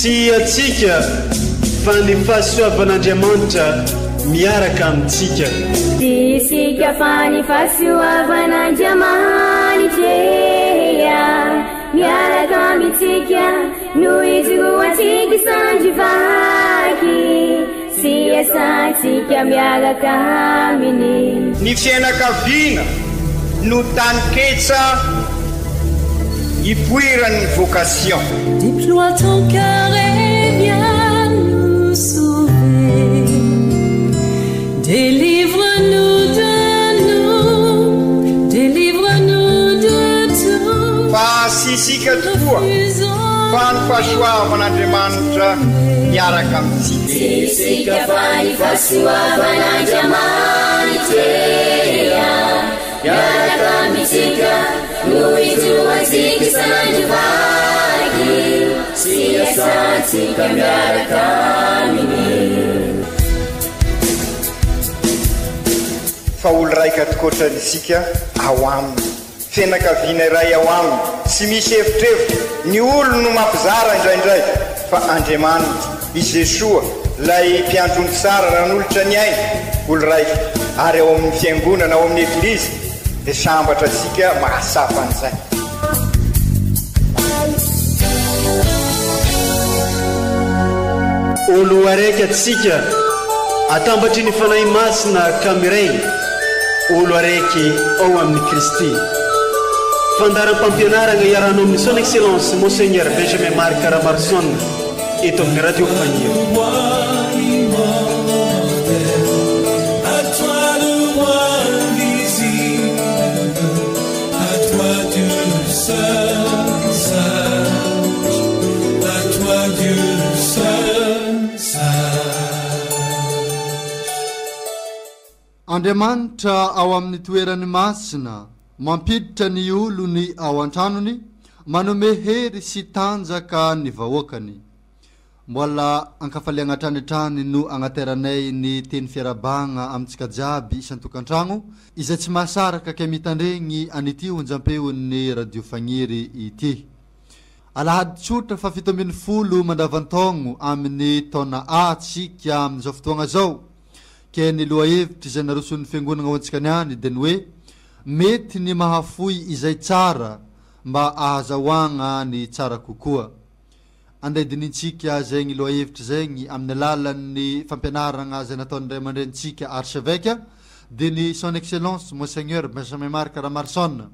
tsy atsika fa ny fahasoavan'Andriamanitra miaraka amintsika. Isika fa ny fahasoavan'Andriamanitra miaraka amintsika no izoatsika isandrivaky sy asantsika miaraka aminy. Ny fianakaviana no taniketsa ipoiran'ny vocation. Déploie ton cœur et viens nous sauver. Délivre-nous de nous, délivre-nous de tout. Fa sisika tokoa fa ny fahasoavan'Andriamanitra miaraka amintsika. Sisika fa ny fahasoavan'Andriamanitra miaraka amintsika no izoatsika isandrivaky sy asantsika miaraka aminy. Fa olo raika tokoatran'isika ao aminy, fianakaviana iray ao aminy, tsy misy hevitrevitra. Ny olo no mampizara indraindray fa Andriamanitra i Jesoa lay mpiandrony tsara ran'olotra ny aina, olo raika ary ao amin'ny fiangonana ao amin'ny eglizy dia sambatra antsika mahasapa an'izay. Olo araiky atsika atambatry ny fanahy masina kamiray, olo araiky ao amin'ny Kristy. Fandaram-pampianarana iarano amin'ny son excellence Monseigneur Benjamin Marc Caramarson eto amin'ny radio Fagniry. Andriamanitra ao amin'ny toerany masina mampiditra ny olony ao an-tranony, manome hery sy tanjaka ny vahoakany. Mbola ankafaliagna hatranitrany no agnateranay ny teny fiarabagna amintsika jiaby isan-tokantragno izay tsy mahasaraka ke mitandregny an'ity onjam-peon'ny radio Fagniry ity. Alahady tsotra fa 17 mandavan-taogno amin'ny taona atsika amin'izao fotoagna zao. Ke ny lohahevitra izay naroson'ny fiangonana ao antsika niany dia ny hoe mety ny mahafoy izay tsara mba ahazahoagna ny tsara kokoa. Andaidinintsika zegny lohahevitra zegny amin'ny alalan'ny fampianarana izay nataon'Andray aman-drenitsika archevêque dia ny son excellence Monseigneur Benjamin Marc Caramarson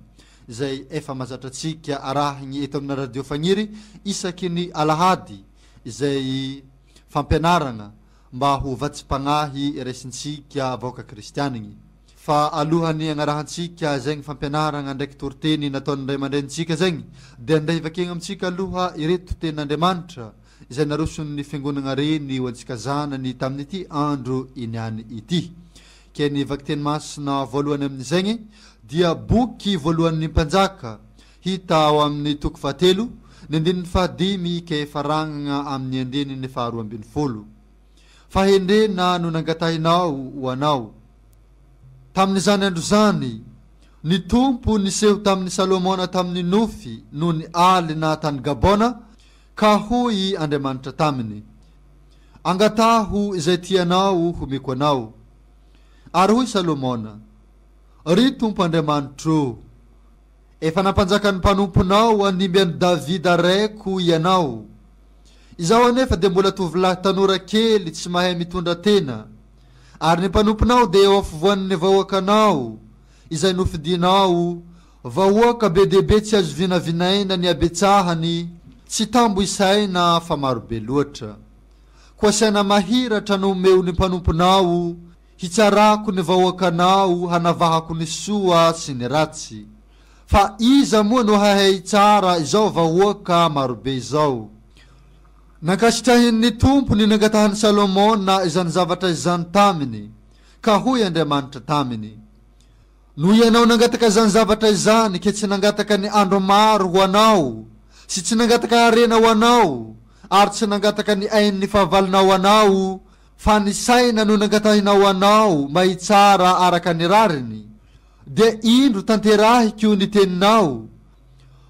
izay efa mazatra atsika arahigny eto amin'ny radio Fagniry isaky ny alahady izay fampianarana mba ho vatsipagnahy raisintsika vahoaka kristianigny. Fa alohany agnarahantsika zegny fampianarana ndraiky toriteny nataon'Andray aman-drenitsika zegny dia andeha vakegna amintsika aloha ireto tenin'Andriamanitra izay naroson'ny fiangonana reny ho antsika zanany tamin'ity andro iniany ity. Ke ny vakiteny masina voalohany amin'izegny dia boky voalohan'ny mpanjaka hita ao amin'ny toko 7 ny andinin'ny 5 ke faragnana amin'ny andinin'ny 12. Fahendrena no nangatahinao ho anao. Tamin'ny zany andro zany, ny tompo niseho tamin'ny Salomona tamin'ny nofy no ny alina tany Gabona, ka hoy Andriamanitra taminy, angataho izay tianao homeko anao. Ary hoy Salomona, ry tompo Andriamanitro, efa nampanjakan'ny mpanomponao animbian'i Davida raiko ianao. Izaho anefa dia mbola tovolahy tanora kely tsy mahay mitondra tena, ary ny mpanomponao dia eo afovoan'ny vahoakanao izay nofidinao, vahoaka be dehibe tsy azo vinavinaina ny abetsahany, tsy tambo isaina fa marobe loatra. Koa saina mahiratra no omeo ny mpanomponao, hitsarako ny vahoakanao hanavahako ny soa sy ny ratsy. Fa iza moa no hahay tsara izao vahoaka marobe izao. Nankasitrahin'ny tompo ny nangatahan'ny Salomona izany zavatra izany taminy, ka hoy Andriamanitra taminy, no ianao nangataka izany zavatra izany ke tsy nangataka ny andro maro ho anao, sy tsy nangataka arena ho anao, ary tsy nangataka ny ain'ny fahavalonao anao, fa ny saina no nangatahinao anao mahitsara araka ny rariny, dia indro tanterahiko ny teninao,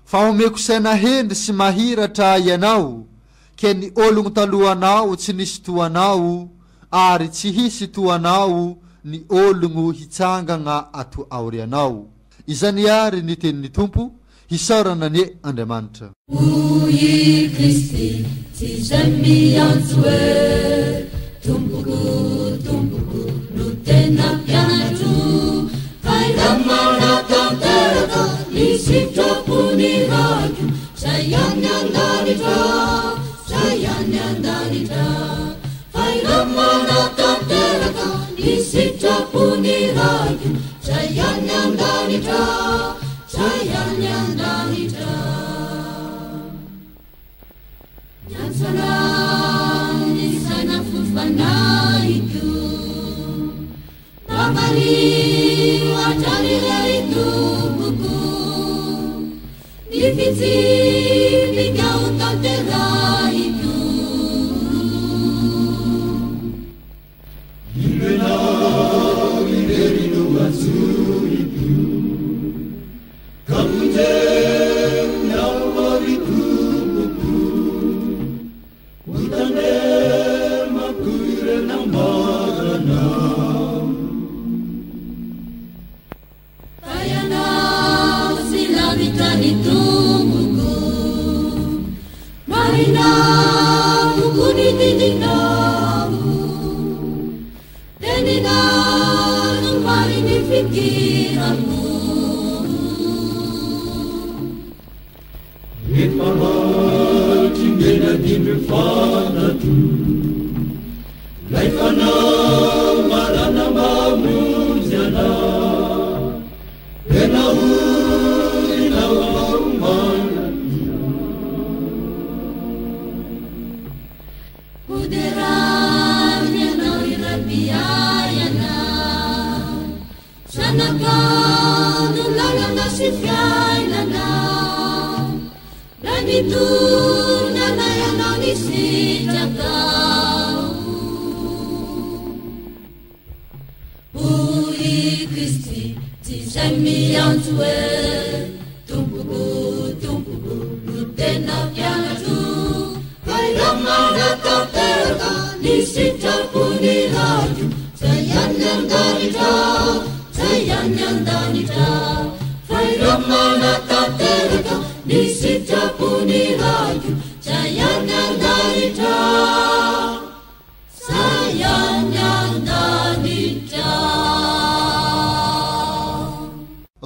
fa omeko saina hendry sy mahiratra ianao, ke ny ologno talohanao tsy nisy toanao ary tsy hisy toanao ny ologno hitsangagna ato aorianao. Izany ary ny tenin'ny tompo hisaorana ny Andriamanitra. Hoy Kristi tsy zay miantso hoe tompoko tompoko no tena mpianatro fairamana tanteraka ny sitrapony radio zay any andanitra zay any andanitra fairamana tanteraka ny sitrapony radio zay any andanitra zay any andanitra Yansana ni sana fufanaiko Mamari watani reitu buku Nifiti nikau tanteraiku Imena iderinu matsuriku Kamuje nyawariku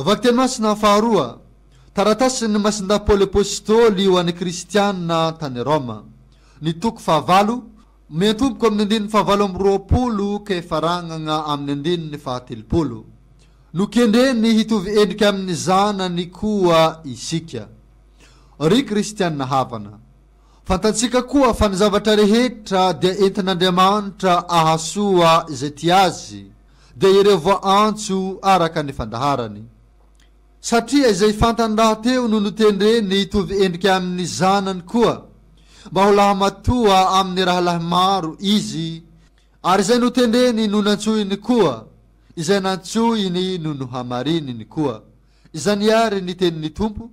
Vakten masina faharoa taratasiny masinda Paul apôstôly io an'ny kristianina tany Roma ny toko fahavalo miantompoko amin'ny andininy fahavalo amby roapolo ke faragnagna amin'ny andininy fahatelopolo no kendreny hitovy endriky amin'ny zanany koa isika ry kristianina havana fantatsika koa fa ny zavatra rehetra dia entin'Andriamanitra ahasoa izay ty azy dia ireo voantso araka ny fandaharany satria izay fantany raha teo no notendreny hitovy endriky amin'ny zanany koa mba ho laha matoa amin'ny raha lahy maro izy ary izay notendreny no nantsoiny koa izay nantsoiny no nohamarininy koa izany ary ny tenin'ny tompo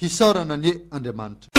hisaorana ny Andriamanitra.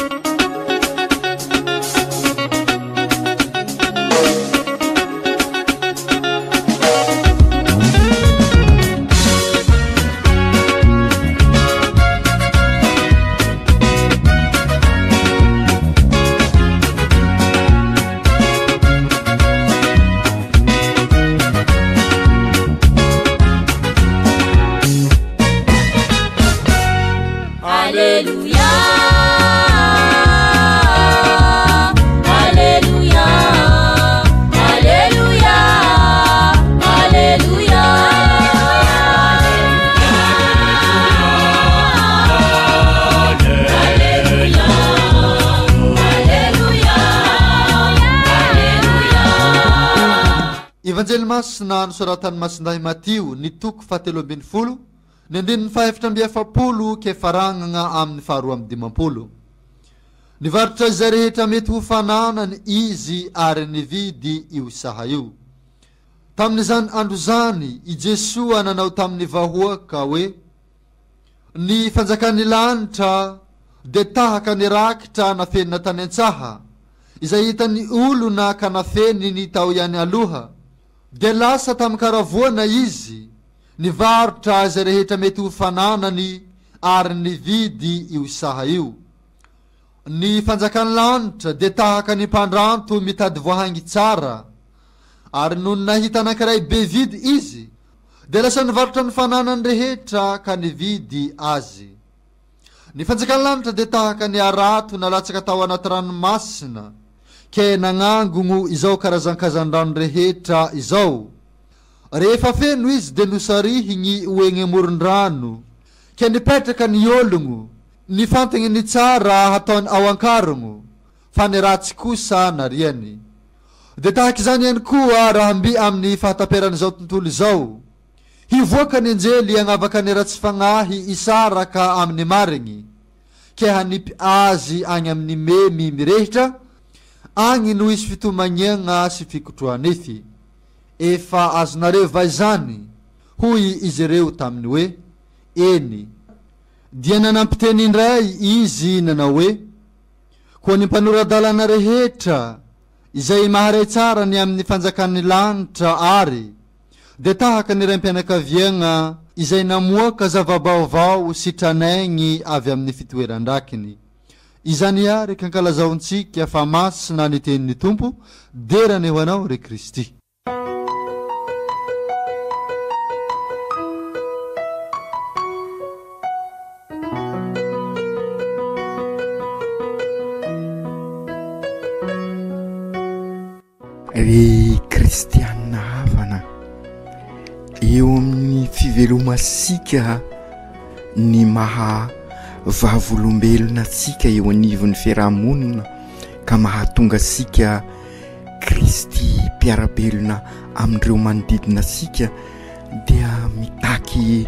Evanjely masina nosoratany masindahy Matio ny toko fahatelo ambin'ny folo ny andininy fahaefatra amby efapolo ke faragnagna amin'ny faharoa amby dimampolo. Nivarotra izay rehetra mety ho fananany izy ary nividy io saha io. Tamin'izany andro zany i Jesoa nanao tamin'ny vahoaka hoe ny fanjakan'ny lanitra de tahaka ny rakitra nafenina tany an-tsaha izay hitany olona ka nafeny ny tao ihany aloha, de lasa tamin'ny karavoana izy nivarotra izay rehetra mety ho fananany ary nividy io saha io. Ny fanjakan'ny lanitra de tahaka ny mpandranto mitady voahangy tsara, ary noho nahita anankiray be vidy izy de lasa nivarotra ny fananany rehetra ka nividy azy. Ny fanjakan'ny lanitra de tahaka ny arato nalatsaka tao anaty ranomasina, ke nagnangogno izao karazan-kazan-drano rehetra izao. Rehefa feno izy de nosarihigny oegny amoron-drano, ke nipetraka ny ologno nifantagny ny tsara hataony ao ankarogno, fa ny ratsy kosa nariany. De tahaka izany ihany koa raha mby amin'ny fahataperan'izao tontolo izao, hivoaka ny anjely agnavaka ny ratsy fagnahy isaraka amin'ny marigny, ke hanipy azy agny amin'ny memy mirehitra, agny no isy fitomagniagna sy fikotroanify. Efa azonareo va izany? Hoy izy ireo taminy hoe, eny. Dia nanampiteny indray izy nanao hoe, koa ny mpanoradalana rehetra izay maharay tsara ny amin'ny fanjakan'ny lanitra ary de tahaka ny raim-pianakaviagna izay namoaka zavabaovao sy tranaigny avy amin'ny fitoeran-drakiny. Izany ary kankalazaontsika fa masina ny tenin'ny tompo, derany ho anao re Kristy. Ry kristianina havana, eo amin'ny fivelomasika ny maha vavolombelona sika eo anivon'ny fiarahamonina ka mahatonga sika Kristy mpiarabelona amin'ireo manodidina sika dia mitaky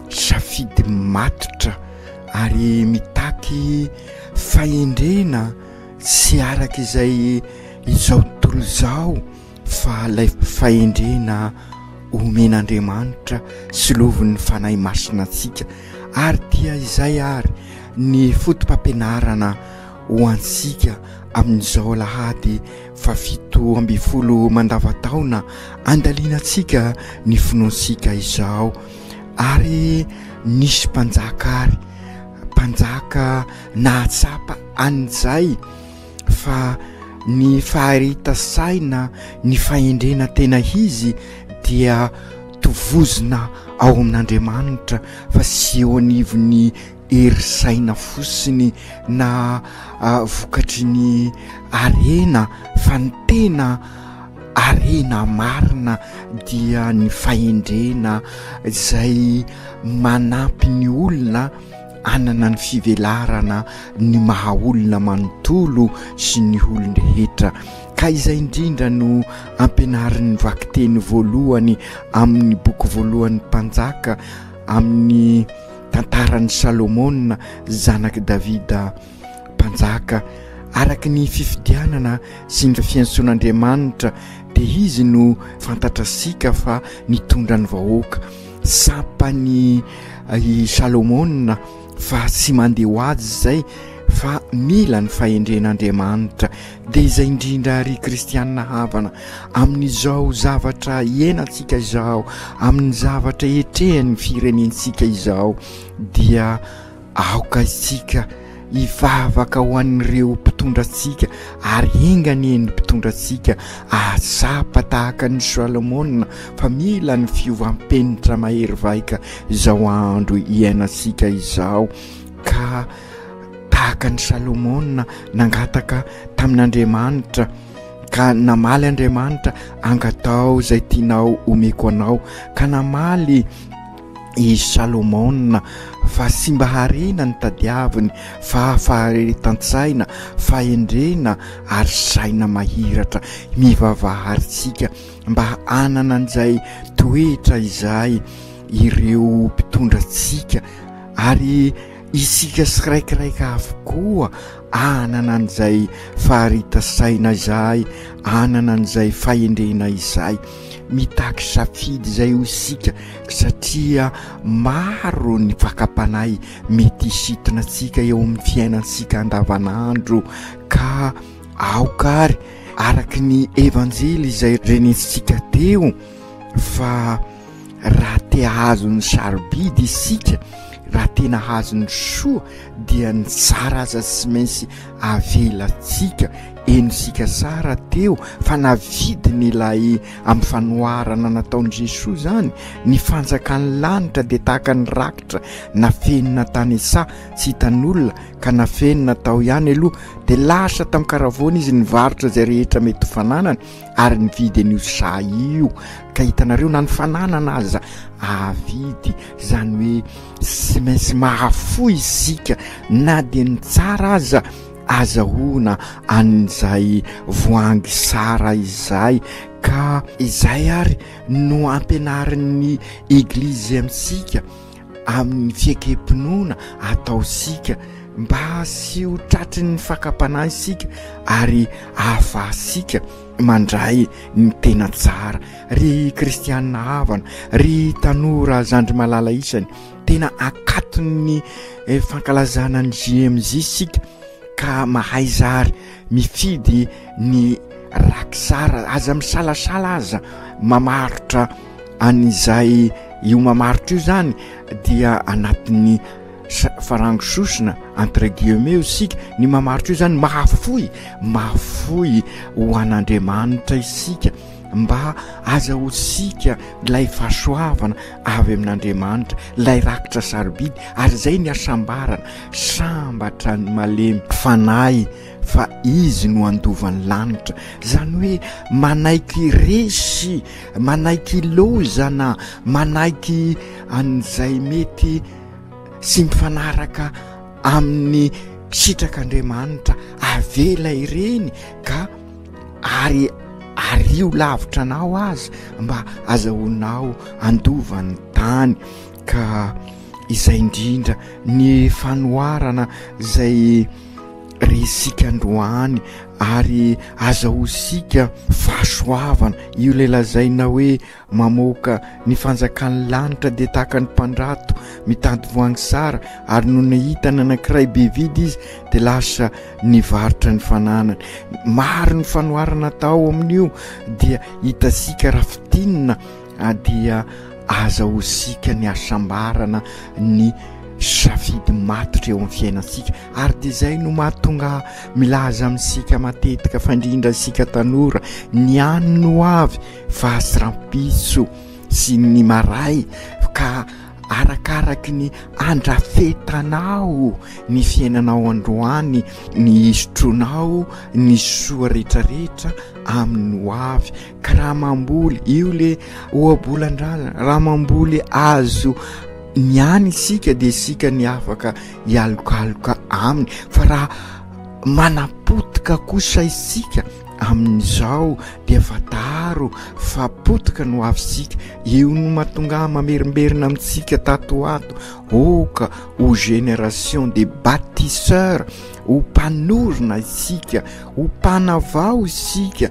safidy matotra ary mitaky fahendrena sy araka izay izao tontolo izao fa lay fahendrena omen'Andriamanitra sy lovon'ny fanahy masina antsika. Ary dia izay ary ny fotom-pampianarana ho ansika amin'izao Alahady fa 17 mandavataona andalianantsika ny finoansika izao. Ary nisy mpanjaka nahatsapa an'izay fa ny faharita saina ny fahendrena tena izy dia tovozina ao amin'Andriamanitra fa sy eo anivon'ny hery saina fosiny na vokatry ny arena fa ny tena arena marina dia ny fahendrena izay manampy ny olona anana ny fivelarana ny maha olona manontolo sy ny olon-drehetra. Ka izay indrindra no ampianarin'ny vakiteny voalohany amin'ny boky voalohan'ny mpanjaka amin'ny tantaran'ny Salomona zanaky Davida mpanjaka. Araky ny fifidianana sy ny fiantsoan'Andriamanitra dia izy no fantatrasika fa nitondra ny vahoaka. Sampany Salomona fa sy mandeha ho azy izay fa mila ny fahendren'Andriamanitra. Dia izay indrindra ry kristianina havana amin'izao zavatra iainantsika izao, amin'ny zavatra etrehan'ny firenentsika izao, dia aoka isika hivavaka ho an'ireo mpitondrantsika ary engany ny mpitondrantsika azapa tahaka ny Salomona fa mila ny fiovam-penitra mahery vaika izao andro iainantsika izao. Ka tahaka ny Salomona nangataka tamin'Andriamanitra ka namaly Andriamanitra angatao izay tianao omeko anao, ka namaly i Salomona fa sy mba harena ny tadiaviny fa faharetan-tsaina, fahendrena ary saina mahiratra mivavaharintsika mba anana an'izay toetra izay ireo mpitondrantsika ary isika siraikiraika avokoa anana an'izay faharita-saina izay, anana an'izay fahendrena izay. Mitaky safidy izay ho isika satria maro ny vakam-panahy mety hisintona antsika eo amin'ny fiainantsika andavanandro, ka aokary araky ny evanjely izay renesitsika teo fa raha te hahazo ny sarobidy isika, raha tena hazo ny soa dia ny tsara aza tsy maintsy avelatsika enosika tsara teo fa navidiny ilay amin'ny fanoharana nataon'i Jesosy zany ny fanjakany lanitra dia tahaka ny rakitra nafenina tany sa tsy hitan'olona ka nafenina tao ihany aloha dia lasa tamin'ny karavona izy nivarotra izay rehetra mety fananana ary nividy an'io sa io ka hitanareo na ny fananana aza avidy zany hoe sy maintsy mahafoy isika na dia ny tsara aza azahoana an'izay voangy sara izay ka izay ary no ampianarin'ny eglizy amintsika amin'ny fiekempinoana ataosika mba sy ho tratry ny fakapanahy isika ary ahafahasika mandray ny tena tsara. Ry kristianina havana, ry tanora zandry malala isany, tena akatony fankalazana ny JMJ isika ka mahay zary mifidy ny rakisara aza misalasala aza mamarotra an'izay io mamarotra io zany dia anatin'ny farango sosina entre guillemets isika ny mamarotra io zany mahafoy ho an'Andriamanitra isika mba azahosika lay fahasoavana avy amin'Andriamanitra, lay rakitra sarobidy ary zay ny asambarana sambatra ny malemy fanahy fa izy no andovan'ny lanitra zany hoe manaiky resy, manaiky lozana, manaiky an'izay mety sy mifanaraka amin'ny sitrak'Andriamanitra avela ireny ka ary ario lavitra anao azy mba azahoanao andovan'ny tany. Ka izay indrindra ny fanoharana izay resika androany ary azahosika fahasoavana io lelazaina hoe mamoaka ny fanjakan'ny lanitra dia tahaka ny mpandrato mitady voangy sara ary no nahitana anankiray be vidy izy dia lasa nivarotra ny fananany. Maro ny fanoharana tao amin'io dia hitasika rafitinina dia azahosika ny asambarana ny safidy matotra eo amin'ny fiainantsika ary dia izay no mahatonga milaza amintsika matetika fandrindra sika tanora ny any no avy fahasarampiso sy ny maray ka arakaraky ny andrafetanao ny fiainanao androany ny isotronao ny soa rehetrarehetra amin'ny ho avy ka raha mamboly io le oabolan-drazana raha mamboly azo ny any isika dia isika ny afaka hialokaloka aminy fa raha manapotika kosa isika amin'izao dia fataro fa potika no avysika io no mahatonga mamerimberina amintsika tato ato oka ho génération de bâtisseurs ho mpanorona isika ho mpanavao isika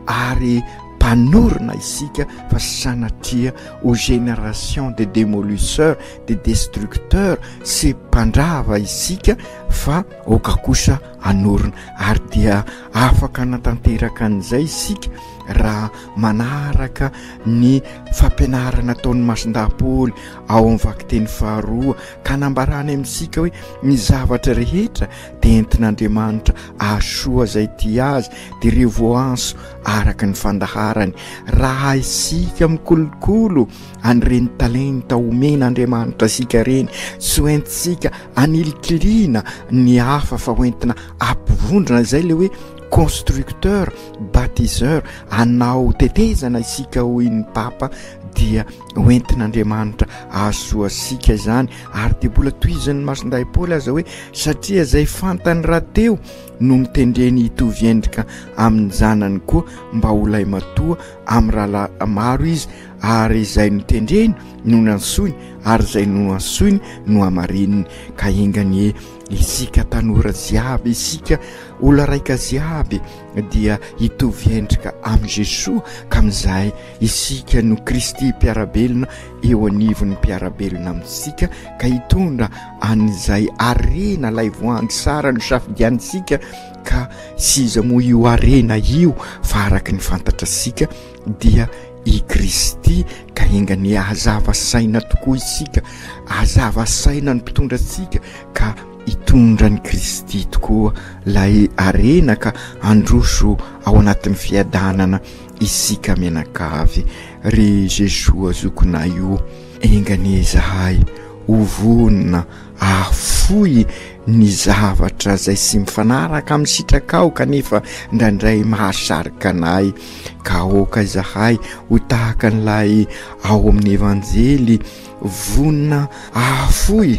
ary panorona isika fa sanatria aux génération de démolisseurs de destructeurs sy mpandrava isika fa oka kosa anorona ary dia afaka natanteraka an'izay isika raha manaraka ny fampianarana ataon'ny masindapoly ao amin'ny vakiteny faharoa ka nambarany amintsika hoe ny zavatra rehetra dia entin'Andriamanitra ahasoa zay ty azy dia ireo voanso araka ny fandaharany raha isika mikolokolo an'ireny talenta omen'Andriamanitra sika reny sy hoentisika anilikiliana ny hafa fa hoentina ampivondrona zay le hoe constructeur bâtisseur anao tetezana isika hoin'ny papa dia hoentin'Andriamanitra ahasoa sika zany ary dia mbola toizan'ny masinday Paoly aza hoe satria zay fantany raha teo no mitendreny hitovy endrika amin'ny zanany koa mba ho lay matoa amin'ny raha maro izy ary izay no tendreny no nansoiny ary izay no ansoiny no amarininy ka ingany isika tanora ziaby isika olo raika ziaby dia hitovy endrika amin'ny Jesosy ka amin'izay isika no Kristy mpiarabelona eo anivon'ny mpiarabelona amintsika ka hitondra an'izay arena lay voangy sara no safidianitsika ka siza moa io arena io fa araky ny fantatrasika dia i Kristy ka ingany azava saina tokoa isika azava saina ny mpitondra antsika ka hitondra ny Kristy tokoa lay arena ka androso ao anatin'ny fiadanana isika menakavy ry Jesosy azokona io engany zahay hovonina afoy ny zavatra zay sy mifanaraka amin'ny sitrakao kanefa ndraindray mahasarika anay ka oka zahay ho tahaka n'ilay ao amin'ny evanjely vonina afoy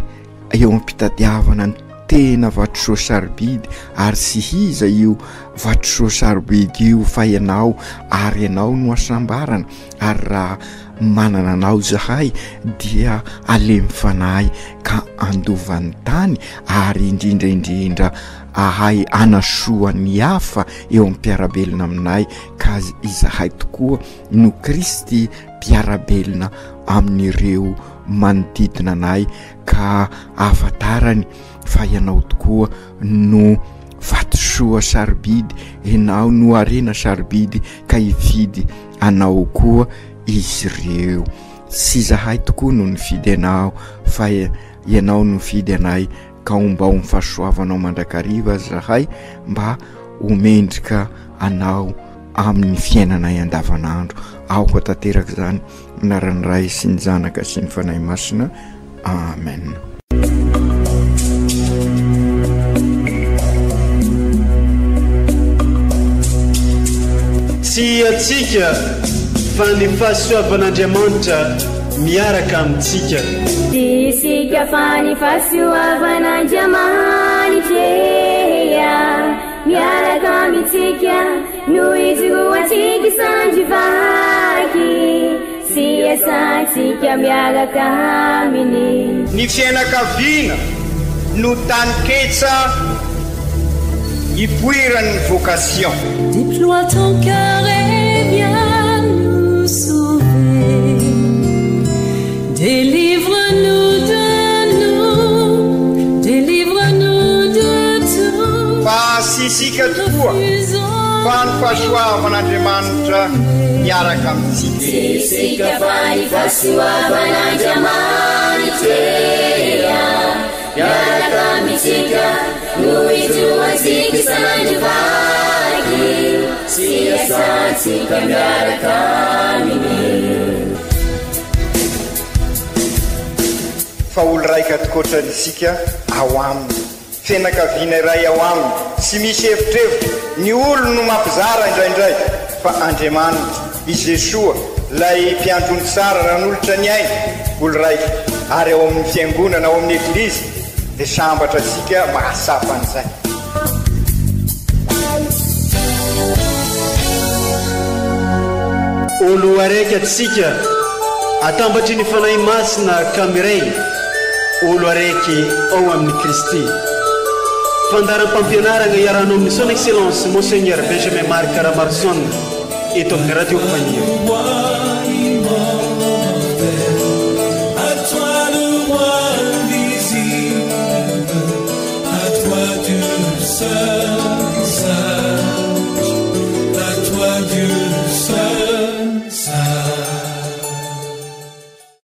eo ampitadiavana ny tena vatosoa sarobidy ary sy hiza io vatosoa sarobidy io fa ianao ary ianao no asambarana ary raha manana anao zahay dia alemy fanahy ka andovan'ny tany ary indrindraindrindra ahay anasoa ny hafa eo amin'ny mpiarabelona aminay ka izahay tokoa no Kristy mpiarabelona amin'ireo manodidina anay ka afatarany fa ianao tokoa no vatosoa sarobidy ianao no arena sarobidy ka hividy anao koa izy ireo sy zahay tokoa no nifidy anao fa ianao no nifidy anay ka omba ho mifahasoavanao mandrakariva zahay mba homendrika anao amin'ny fiainanay andavanandro aoko tanteraka zany minaran'ny ray sy ny zanaka sy ny fanahy masina amen. Tsy atsika fa ny fahasoavan'Andriamanitra miaraka amintsika. Isika fa ny fahasoavan'Andriamanitra miaraka amintsika no izy ho atsika sandrivaky sy asantsika miaraka aminy. Ny fianakaviana no tany ketsa ipoiran'ny vocation. Déploie ton cœur et viens nous sauver. Délivre-nous de nous, délivre-nous de tout. Fa sisika tokoa fa ny fahasoavan'Andriamanitra miaraka amintsika. Sisika fa ny fahasoavan'Andriamanitra miaraka amintsika no izy ho atsika sandrivaky sy asantsika miaraka aminy. Fa olo raika tokoatranisika ao aminy fianakaviana iray ao aminy sy misy hevitrevitra ny olo no mampizara indraindray fa Andriamanitra i Jesosy lay mpiandrony tsara ran'olotra ny aina olo raika ary ao amin'ny fiangonana ao amin'ny eglizy dia sambatra tsika mahasapa an'izay. Olo araiky atsika atambatry ny fanahy masina kamiray olo araiky ao amin'ny Kristy. Fandaram-pampianarana iarahanao amin'ny son excellence Monseigneur Benjamin Marc Caramarson eto amin'ny radio Fania.